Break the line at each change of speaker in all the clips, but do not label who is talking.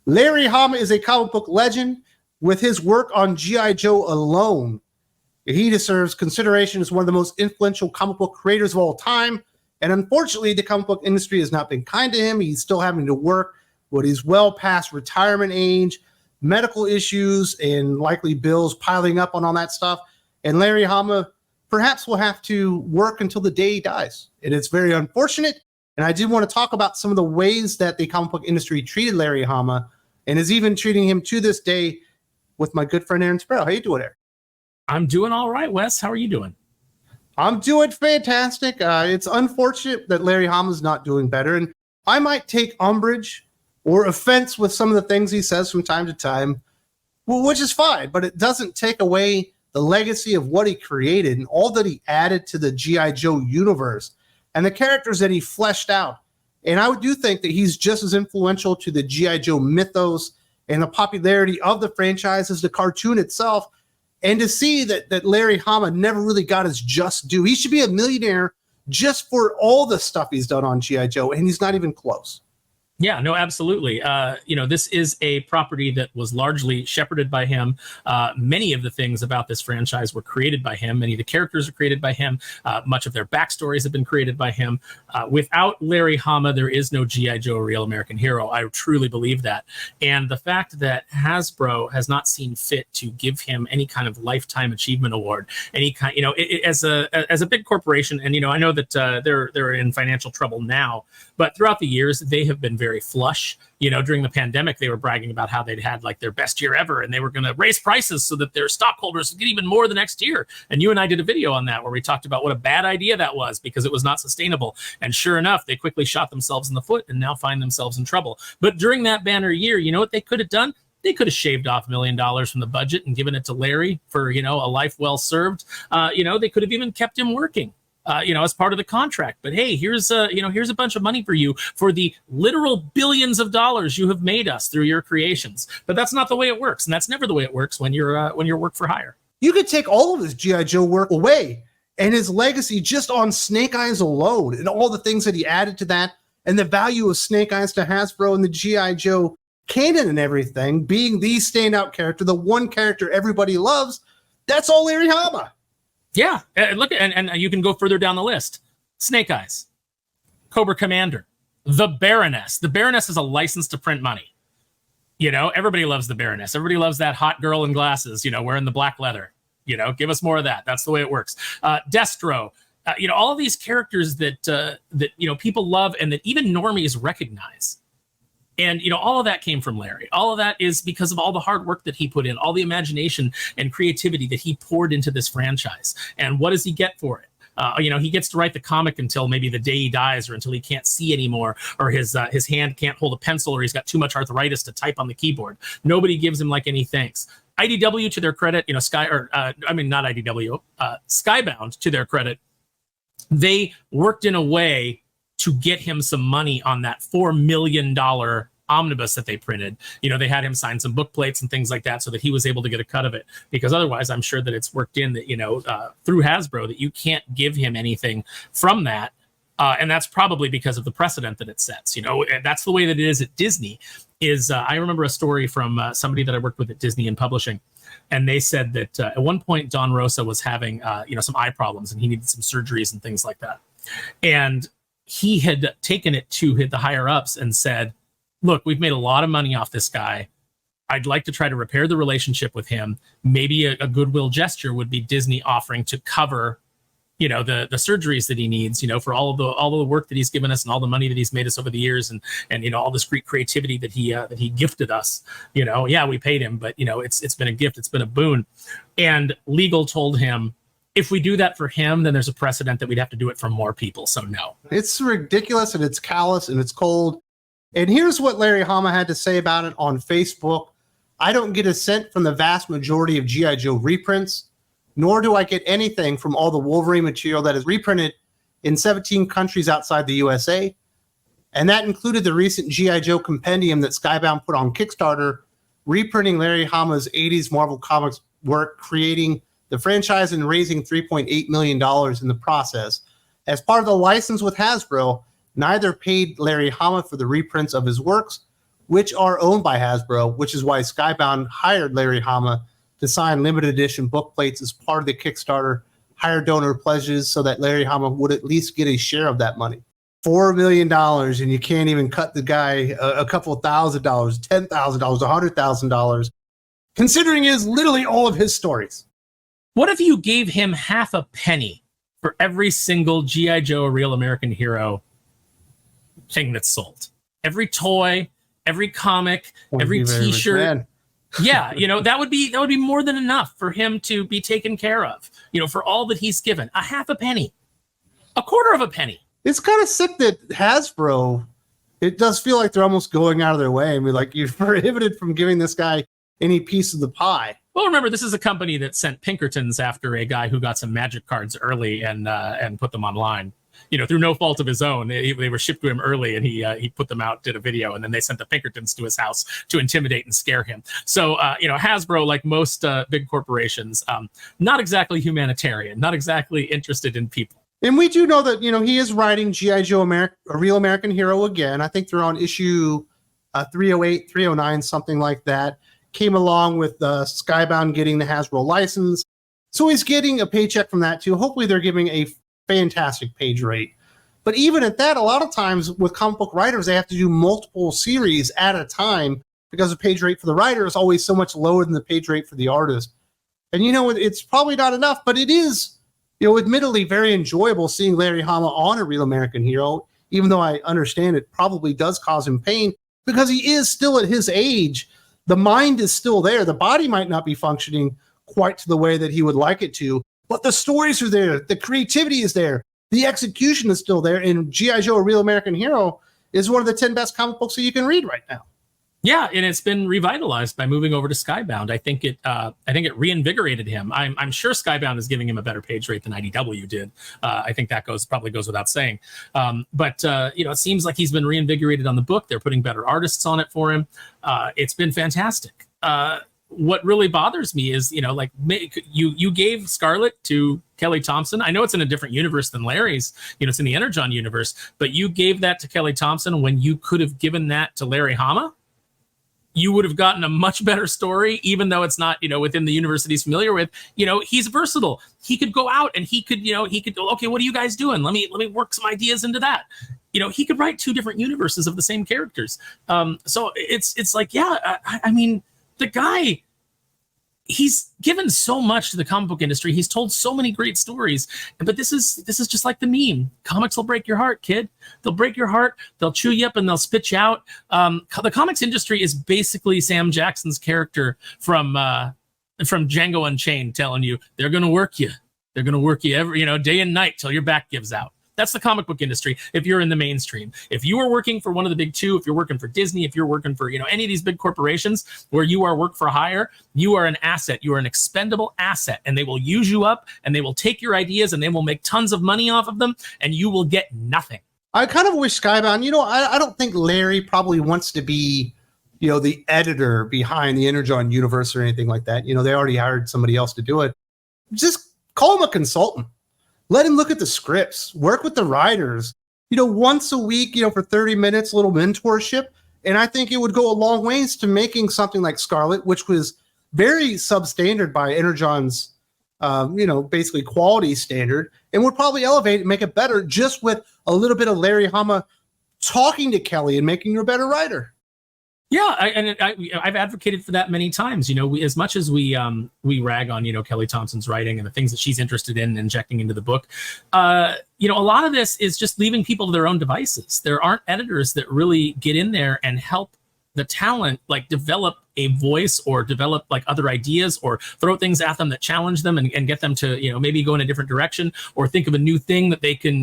Larry Hama is a comic book legend. With his work on G.I. Joe alone, he deserves consideration as one of the most influential comic book creators of all time. And unfortunately, the comic book industry has not been kind to him. He's still having to work, but he's well past retirement age, medical issues, and likely bills piling up on all that stuff. And Larry Hama perhaps will have to work until the day he dies. And it's very unfortunate. And I did want to talk about some of the ways that the comic book industry treated Larry Hama and is even treating him to this day with my good friend Aaron Sparrow. How you doing, Aaron?
I'm doing all right, Wes. How are you doing?
I'm doing fantastic. It's unfortunate that Larry Hama's not doing better. And I might take umbrage or offense with some of the things he says from time to time, well, which is fine, but it doesn't take away the legacy of what he created and all that he added to the G.I. Joe universe and the characters that he fleshed out. And I do think that he's just as influential to the G.I. Joe mythos and the popularity of the franchise as the cartoon itself. And to see that Larry Hama never really got his just due. He should be a millionaire just for all the stuff he's done on G.I. Joe, and he's not even close.
Yeah, no, absolutely. This is a property that was largely shepherded by him. Many of the things about this franchise were created by him. Many of the characters are created by him. Much of their backstories have been created by him. Without Larry Hama, there is no G.I. Joe, a real American hero. I truly believe that. And the fact that Hasbro has not seen fit to give him any kind of lifetime achievement award, any kind, as a big corporation, and I know that they're in financial trouble now, but throughout the years they have been very flush. During the pandemic, they were bragging about how they'd had like their best year ever, and they were going to raise prices so that their stockholders would get even more the next year. And you and I did a video on that where we talked about what a bad idea that was because it was not sustainable. And sure enough, they quickly shot themselves in the foot and now find themselves in trouble. But during that banner year, you know what they could have done? They could have shaved off $1 million from the budget and given it to Larry for, a life well served. They could have even kept him working. As part of the contract. But hey, here's a bunch of money for you for the literal billions of dollars you have made us through your creations. But that's not the way it works, and that's never the way it works when you're work for hire.
You could take all of his G.I. Joe work away and his legacy just on Snake Eyes alone and all the things that he added to that and the value of Snake Eyes to Hasbro and the G.I. Joe canon and everything being the standout character, the one character everybody loves. That's all Larry Hama.
Yeah, look, and you can go further down the list. Snake Eyes, Cobra Commander, the Baroness. The Baroness is a license to print money. Everybody loves the Baroness. Everybody loves that hot girl in glasses, wearing the black leather. Give us more of that. That's the way it works. Destro, all of these characters that people love and that even normies recognize. And, all of that came from Larry. All of that is because of all the hard work that he put in, all the imagination and creativity that he poured into this franchise. And what does he get for it? He gets to write the comic until maybe the day he dies or until he can't see anymore or his hand can't hold a pencil or he's got too much arthritis to type on the keyboard. Nobody gives him any thanks. IDW, to their credit, not IDW, Skybound, to their credit, they worked in a way to get him some money on that $4 million omnibus that they printed. They had him sign some book plates and things like that so that he was able to get a cut of it. Because otherwise, I'm sure that it's worked in that, through Hasbro, that you can't give him anything from that. And that's probably because of the precedent that it sets. That's the way that it is at Disney. I remember a story from somebody that I worked with at Disney in publishing. And they said that at one point, Don Rosa was having, some eye problems and he needed some surgeries and things like that. And he had taken it to the higher ups and said, look, we've made a lot of money off this guy. I'd like to try to repair the relationship with him. Maybe a goodwill gesture would be Disney offering to cover, the surgeries that he needs, for all of the work that he's given us and all the money that he's made us over the years and all this great creativity that he gifted us. Yeah, we paid him, but it's been a gift. It's been a boon. And legal told him, if we do that for him, then there's a precedent that we'd have to do it for more people. So no.
It's ridiculous and it's callous and it's cold. And here's what Larry Hama had to say about it on Facebook. I don't get a cent from the vast majority of G.I. Joe reprints, nor do I get anything from all the Wolverine material that is reprinted in 17 countries outside the USA. And that included the recent G.I. Joe compendium that Skybound put on Kickstarter, reprinting Larry Hama's 80s Marvel Comics work, creating the franchise and raising $3.8 million in the process. As part of the license with Hasbro, neither paid Larry Hama for the reprints of his works which are owned by Hasbro, which is why Skybound hired Larry Hama to sign limited edition book plates as part of the Kickstarter, higher donor pledges so that Larry Hama would at least get a share of that money. $4 million, and you can't even cut the guy a couple of $1,000, $10,000, $100,000, considering it is literally all of his stories.
What if you gave him half a penny for every single G.I. Joe, a Real American Hero thing that's sold? Every toy, every comic, every T-shirt. Yeah, that would be more than enough for him to be taken care of. For all that he's given, a half a penny, a quarter of a penny.
It's kind of sick that Hasbro, it does feel like they're almost going out of their way. I mean, like, you're prohibited from giving this guy any piece of the pie.
Well, remember, this is a company that sent Pinkertons after a guy who got some magic cards early and put them online. Through no fault of his own. They were shipped to him early, and he put them out, did a video, and then they sent the Pinkertons to his house to intimidate and scare him. So, Hasbro, like most big corporations, not exactly humanitarian, not exactly interested in people.
And we do know that, he is writing G.I. Joe, a Real American Hero again. I think they're on issue 308, 309, something like that. Came along with Skybound getting the Hasbro license. So he's getting a paycheck from that too. Hopefully they're giving a fantastic page rate. But even at that, a lot of times with comic book writers, they have to do multiple series at a time because the page rate for the writer is always so much lower than the page rate for the artist. And, it's probably not enough, but it is, admittedly very enjoyable seeing Larry Hama on a Real American Hero, even though I understand it probably does cause him pain because he is still at his age. The mind is still there. The body might not be functioning quite to the way that he would like it to, but the stories are there. The creativity is there. The execution is still there. And G.I. Joe, a Real American Hero is one of the 10 best comic books that you can read right now.
Yeah, and it's been revitalized by moving over to Skybound. I think it reinvigorated him. I'm sure Skybound is giving him a better page rate than IDW did. I think that probably goes without saying. But it seems like he's been reinvigorated on the book. They're putting better artists on it for him. It's been fantastic. What really bothers me is, you gave Scarlet to Kelly Thompson. I know it's in a different universe than Larry's. It's in the Energon universe, but you gave that to Kelly Thompson when you could have given that to Larry Hama. You would have gotten a much better story, even though it's not, within the universe that he's familiar with. He's versatile. He could go out and he could, okay, what are you guys doing? Let me work some ideas into that. He could write two different universes of the same characters. So it's like, yeah, I mean, the guy, he's given so much to the comic book industry. He's told so many great stories, but this is just like the meme. Comics will break your heart, kid. They'll break your heart. They'll chew you up and they'll spit you out. The comics industry is basically Sam Jackson's character from Django Unchained telling you they're going to work you. They're going to work you every, day and night till your back gives out. That's the comic book industry. If you're in the mainstream, if you are working for one of the big two, if you're working for Disney, if you're working for, any of these big corporations where you are work for hire, you are an asset. You are an expendable asset, and they will use you up and they will take your ideas and they will make tons of money off of them, and you will get nothing.
I kind of wish Skybound, I don't think Larry probably wants to be, the editor behind the Energon universe or anything like that. They already hired somebody else to do it. Just call him a consultant. Let him look at the scripts, work with the writers, once a week, for 30 minutes, a little mentorship. And I think it would go a long ways to making something like Scarlet, which was very substandard by Energon's, basically quality standard, and would probably elevate and make it better just with a little bit of Larry Hama talking to Kelly and making her a better writer.
Yeah, I've advocated for that many times. As much as we rag on Kelly Thompson's writing and the things that she's interested in injecting into the book, a lot of this is just leaving people to their own devices. There aren't editors that really get in there and help the talent develop a voice or develop other ideas or throw things at them that challenge them and get them to maybe go in a different direction or think of a new thing that they can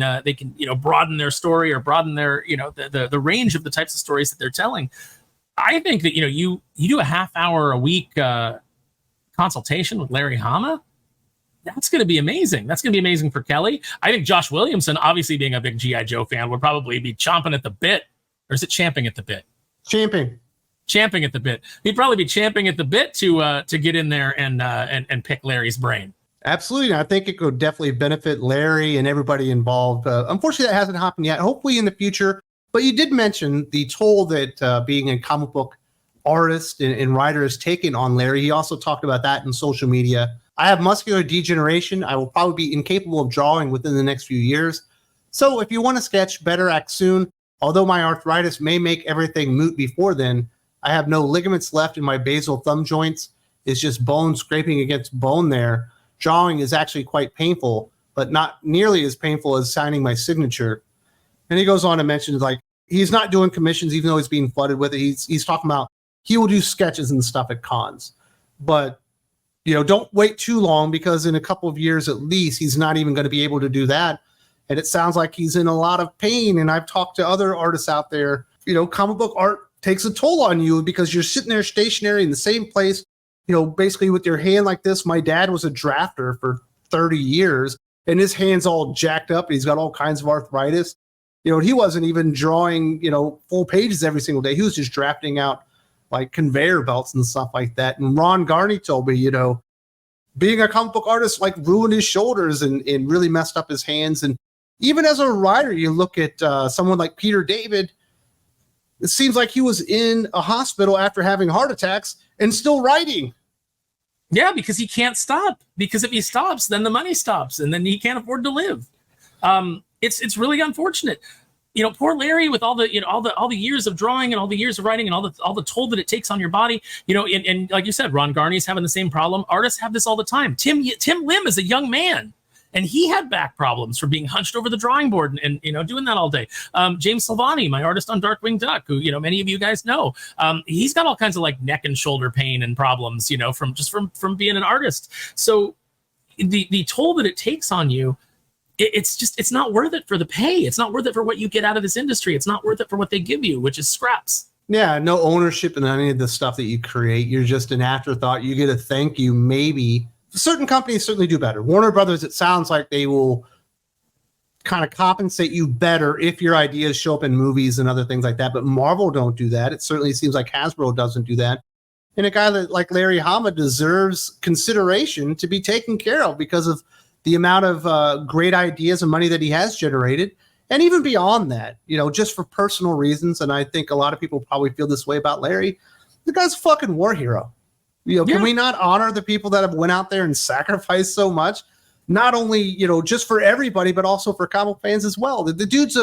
broaden their story or broaden their the range of the types of stories that they're telling. I think that, you do a half hour a week consultation with Larry Hama. That's going to be amazing. That's going to be amazing for Kelly. I think Josh Williamson, obviously being a big G.I. Joe fan, would probably be chomping at the bit. Or is it champing at the bit? Champing at the bit. He'd probably be champing at the bit to get in there and pick Larry's brain.
Absolutely. I think it could definitely benefit Larry and everybody involved. Unfortunately, that hasn't happened yet. Hopefully in the future, But you did mention the toll that being a comic book artist and writer has taken on Larry. He also talked about that in social media. I have muscular degeneration. I will probably be incapable of drawing within the next few years. So if you want to sketch, better act soon. Although my arthritis may make everything moot before then, I have no ligaments left in my basal thumb joints. It's just bone scraping against bone there. Drawing is actually quite painful, but not nearly as painful as signing my signature. And he goes on to mention, like, he's not doing commissions, even though he's being flooded with it. He's talking about he will do sketches and stuff at cons. But, you know, don't wait too long, because in a couple of years at least, he's not even going to be able to do that. And it sounds like he's in a lot of pain. And I've talked to other artists out there. You know, comic book art takes a toll on you because you're sitting there stationary in the same place, you know, basically with your hand like this. My dad was a drafter for 30 years, and his hand's all jacked up, and he's got all kinds of arthritis. You know, he wasn't even drawing, you know, full pages every single day. He was just drafting out like conveyor belts and stuff like that. And Ron Garney told me, you know, being a comic book artist like ruined his shoulders and really messed up his hands. And even as a writer, you look at someone like Peter David, it seems like he was in a hospital after having heart attacks and still writing.
Yeah, because he can't stop. Because if he stops, then the money stops, and then he can't afford to live. It's really unfortunate. You know, poor Larry, with all the, you know, all the years of drawing and all the years of writing and all the toll that it takes on your body. You know, and like you said, Ron Garney's having the same problem. Artists have this all the time. Tim Lim is a young man, and he had back problems from being hunched over the drawing board and you know, doing that all day. James Silvani, my artist on Darkwing Duck, who, you know, many of you guys know, he's got all kinds of like neck and shoulder pain and problems, you know, from being an artist. So the toll that it takes on you, it's not worth it for the pay. It's not worth it for what you get out of this industry. It's not worth it for what they give you, which is scraps.
Yeah, no ownership in any of the stuff that you create. You're just an afterthought. You get a thank you, maybe. Certain companies certainly do better. Warner Brothers, it sounds like they will kind of compensate you better if your ideas show up in movies and other things like that. But Marvel don't do that. It certainly seems like Hasbro doesn't do that. And a guy like Larry Hama deserves consideration to be taken care of because of the amount of great ideas and money that he has generated. And even beyond that, you know, just for personal reasons. And I think a lot of people probably feel this way about Larry. The guy's a fucking war hero. You know, can we not honor the people that have went out there and sacrificed so much? Not only, you know, just for everybody, but also for comic fans as well. The dude's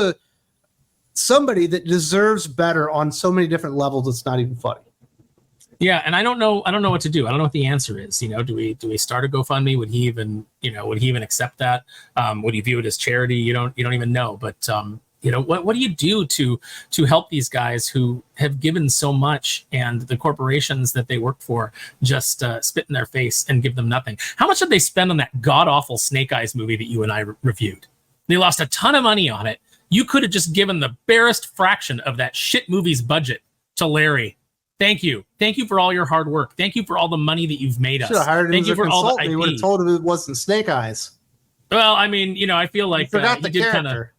somebody that deserves better on so many different levels. It's not even funny.
Yeah, and I don't know what to do. I don't know what the answer is. You know, do we start a GoFundMe? Would he even accept that? Would he view it as charity? You don't even know. But you know, what do you do to help these guys who have given so much, and the corporations that they work for just spit in their face and give them nothing? How much did they spend on that god awful Snake Eyes movie that you and I reviewed? They lost a ton of money on it. You could have just given the barest fraction of that shit movie's budget to Larry. Thank you for all your hard work. Thank you for all the money that you've made us.
Should have hired him
Thank
as
you
a
for all the
consultant. He would have told him it wasn't Snake Eyes.
Well, I mean, you know, I feel like
he forgot the
did
character.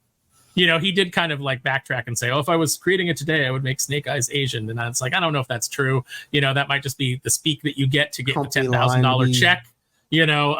You know, he did kind of like backtrack and say, oh, if I was creating it today, I would make Snake Eyes Asian. And it's like, I don't know if that's true. You know, that might just be the speak that you get to get the $10,000 check. You know,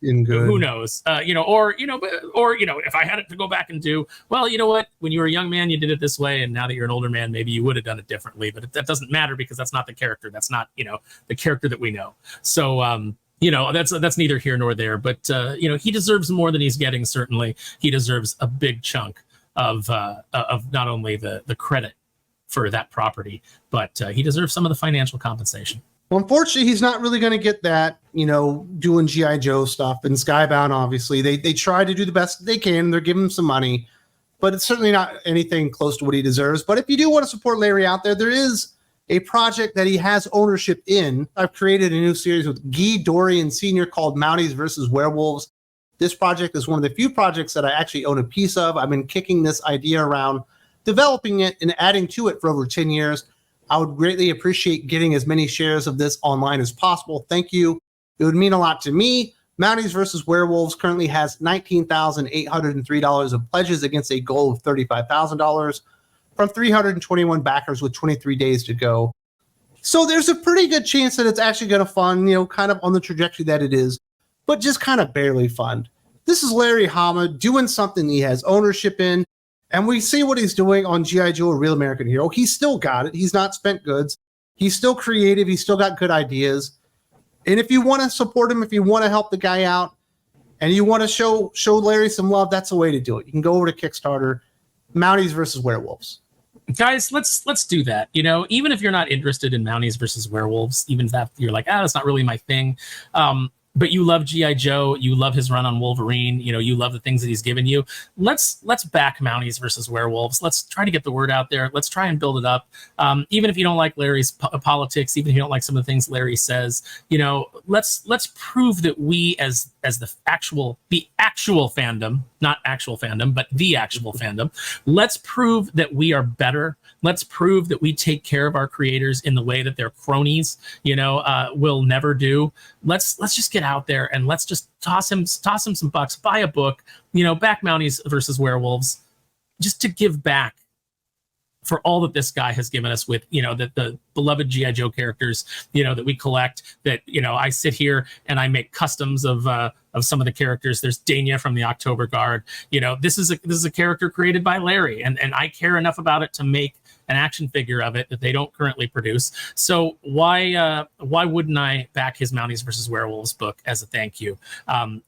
who knows? You know, or if I had it to go back and do, well, you know what? When you were a young man, you did it this way, and now that you're an older man, maybe you would have done it differently. But that doesn't matter, because that's not the character. That's not, you know, the character that we know. So, you know, that's neither here nor there. But you know, he deserves more than he's getting. Certainly, he deserves a big chunk of not only the credit for that property, but he deserves some of the financial compensation.
Well, unfortunately, he's not really going to get that, you know, doing G.I. Joe stuff. And Skybound, obviously, they try to do the best they can. They're giving him some money, but it's certainly not anything close to what he deserves. But if you do want to support Larry out there is a project that he has ownership in. I've created a new series with Guy Dorian Sr. called Mounties Vs Werewolves. This project is one of the few projects that I actually own a piece of. I've been kicking this idea around, developing it and adding to it for over 10 years. I would greatly appreciate getting as many shares of this online as possible. Thank you. It would mean a lot to me. Mounties vs. Werewolves currently has $19,803 of pledges against a goal of $35,000 from 321 backers with 23 days to go. So there's a pretty good chance that it's actually going to fund, you know, kind of on the trajectory that it is, but just kind of barely fund. This is Larry Hama doing something he has ownership in. And we see what he's doing on G.I. Joe, A Real American Hero. He's still got it. He's not spent goods. He's still creative. He's still got good ideas. And if you want to support him, if you want to help the guy out, and you want to show Larry some love, that's the way to do it. You can go over to Kickstarter, Mounties vs. Werewolves.
Guys, let's do that. You know, even if you're not interested in Mounties versus Werewolves, even if that you're like, that's not really my thing. But you love G.I. Joe, you love his run on Wolverine, you know, you love the things that he's given you. Let's back Mounties versus Werewolves. Let's try to get the word out there. Let's try and build it up. Even if you don't like Larry's politics, even if you don't like some of the things Larry says, you know, let's prove that we as the actual fandom, not actual fandom, but the actual fandom, let's prove that we are better. Let's prove that we take care of our creators in the way that their cronies, you know, will never do. Let's just get out there and let's just toss him some bucks, buy a book, you know, back Mounties versus Werewolves, just to give back for all that this guy has given us with, you know, the beloved G.I. Joe characters, you know, that we collect, that, you know, I sit here and I make customs of some of the characters. There's Dania from the October Guard. You know, this is a character created by Larry, and I care enough about it to make an action figure of it that they don't currently produce. So why wouldn't I back his Mounties versus Werewolves book as a thank you?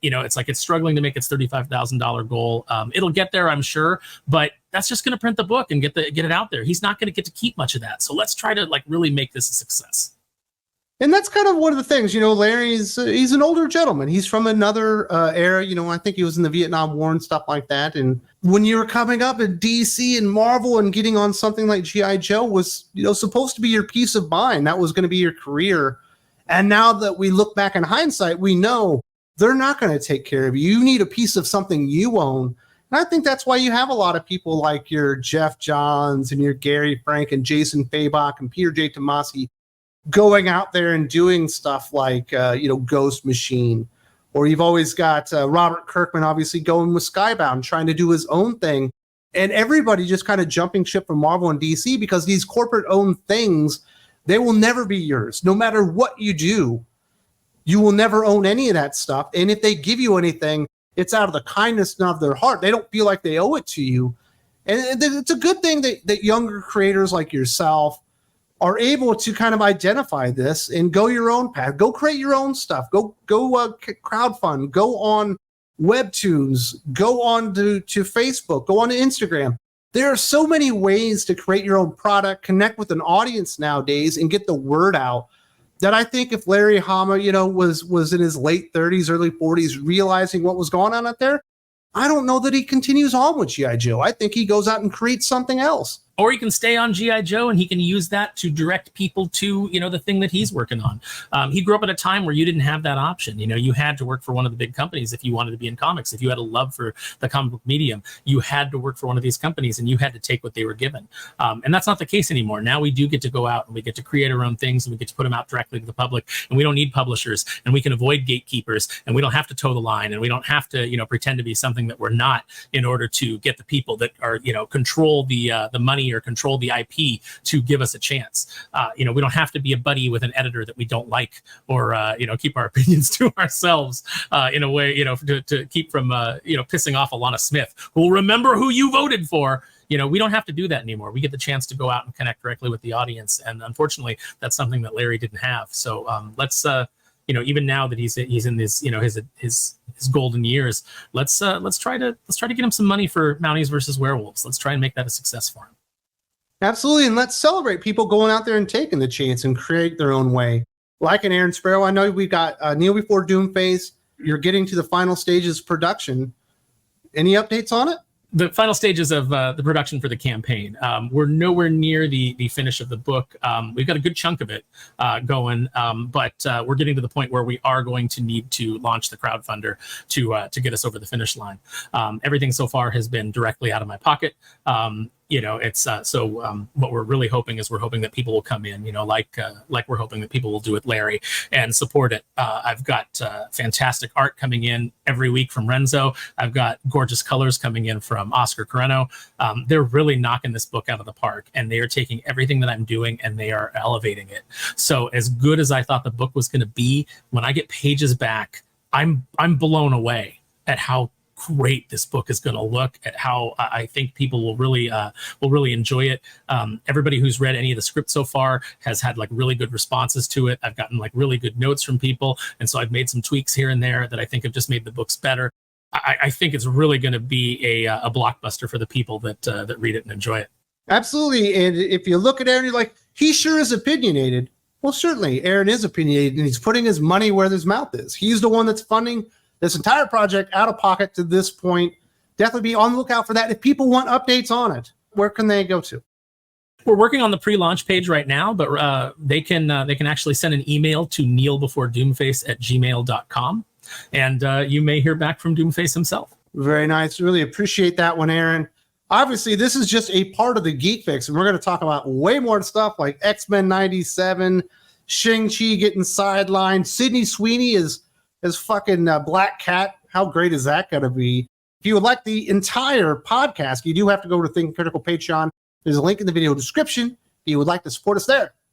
You know, it's like it's struggling to make its $35,000 goal. It'll get there, I'm sure, but that's just going to print the book and get it out there. He's not going to get to keep much of that. So let's try to like really make this a success.
And that's kind of one of the things, you know, Larry's, he's an older gentleman. He's from another era. You know, I think he was in the Vietnam War and stuff like that. And when you were coming up at DC and Marvel and getting on something like G.I. Joe was, you know, supposed to be your peace of mind. That was going to be your career. And now that we look back in hindsight, we know they're not going to take care of you. You need a piece of something you own. And I think that's why you have a lot of people like your Jeff Johns and your Gary Frank and Jason Fabok and Peter J. Tomasi going out there and doing stuff like, you know, Ghost Machine. Or you've always got Robert Kirkman, obviously, going with Skybound, trying to do his own thing. And everybody just kind of jumping ship from Marvel and DC because these corporate-owned things, they will never be yours. No matter what you do, you will never own any of that stuff. And if they give you anything, it's out of the kindness of their heart. They don't feel like they owe it to you. And it's a good thing that younger creators like yourself are able to kind of identify this and go your own path. Go create your own stuff. Go crowdfund. Go on Webtoons. Go on to Facebook. Go on to Instagram. There are so many ways to create your own product, connect with an audience nowadays, and get the word out. That I think if Larry Hama, you know, was in his late 30s, early 40s, realizing what was going on out there, I don't know that he continues on with G.I. Joe. I think he goes out and creates something else.
Or he can stay on G.I. Joe and he can use that to direct people to, you know, the thing that he's working on. He grew up at a time where you didn't have that option. You know, you had to work for one of the big companies if you wanted to be in comics. If you had a love for the comic book medium, you had to work for one of these companies and you had to take what they were given. And that's not the case anymore. Now we do get to go out and we get to create our own things and we get to put them out directly to the public, and we don't need publishers, and we can avoid gatekeepers, and we don't have to toe the line, and we don't have to, you know, pretend to be something that we're not in order to get the people that are, you know, control the money or control the IP to give us a chance. You know, we don't have to be a buddy with an editor that we don't like, or you know, keep our opinions to ourselves in a way, you know, to keep from you know, pissing off Alana Smith, who will remember who you voted for. You know, we don't have to do that anymore. We get the chance to go out and connect directly with the audience, and unfortunately, that's something that Larry didn't have. So let's you know, even now that he's in this, you know, his golden years, let's try to get him some money for Mounties versus Werewolves. Let's try and make that a success for him.
Absolutely, and let's celebrate people going out there and taking the chance and create their own way. Like an Aaron Sparrow, I know we've got Kneel Before Doom phase. You're getting to the final stages of production. Any updates on it?
The final stages of the production for the campaign. We're nowhere near the finish of the book. We've got a good chunk of it going, but we're getting to the point where we are going to need to launch the crowdfunder to get us over the finish line. Everything so far has been directly out of my pocket. You know, it's what we're really hoping is we're hoping that people will come in, you know, like we're hoping that people will do with Larry and support it. I've got fantastic art coming in every week from Renzo. I've got gorgeous colors coming in from Oscar Carreno. They're really knocking this book out of the park, and they are taking everything that I'm doing and they are elevating it. So as good as I thought the book was going to be, when I get pages back, I'm blown away at how great this book is going to look, at how I think people will really enjoy it. Everybody who's read any of the script so far has had like really good responses to it. I've gotten like really good notes from people, and so I've made some tweaks here and there that I think have just made the books better. I think it's really going to be a blockbuster for the people that read it and enjoy it.
Absolutely. And if you look at Aaron, you're like, he sure is opinionated. Well, certainly Aaron is opinionated, and he's putting his money where his mouth is. He's the one that's funding this entire project out of pocket to this point. Definitely be on the lookout for that. If people want updates on it, where can they go to?
We're working on the pre-launch page right now, but they can actually send an email to neilbeforedoomface@gmail.com, and you may hear back from Doomface himself.
Very nice. Really appreciate that one, Aaron. Obviously, this is just a part of the Geek Fix, and we're going to talk about way more stuff like X-Men 97, Shang-Chi getting sidelined, Sydney Sweeney is fucking Black Cat. How great is that going to be? If you would like the entire podcast, you do have to go to Think Critical Patreon. There's a link in the video description. If you would like to support us there,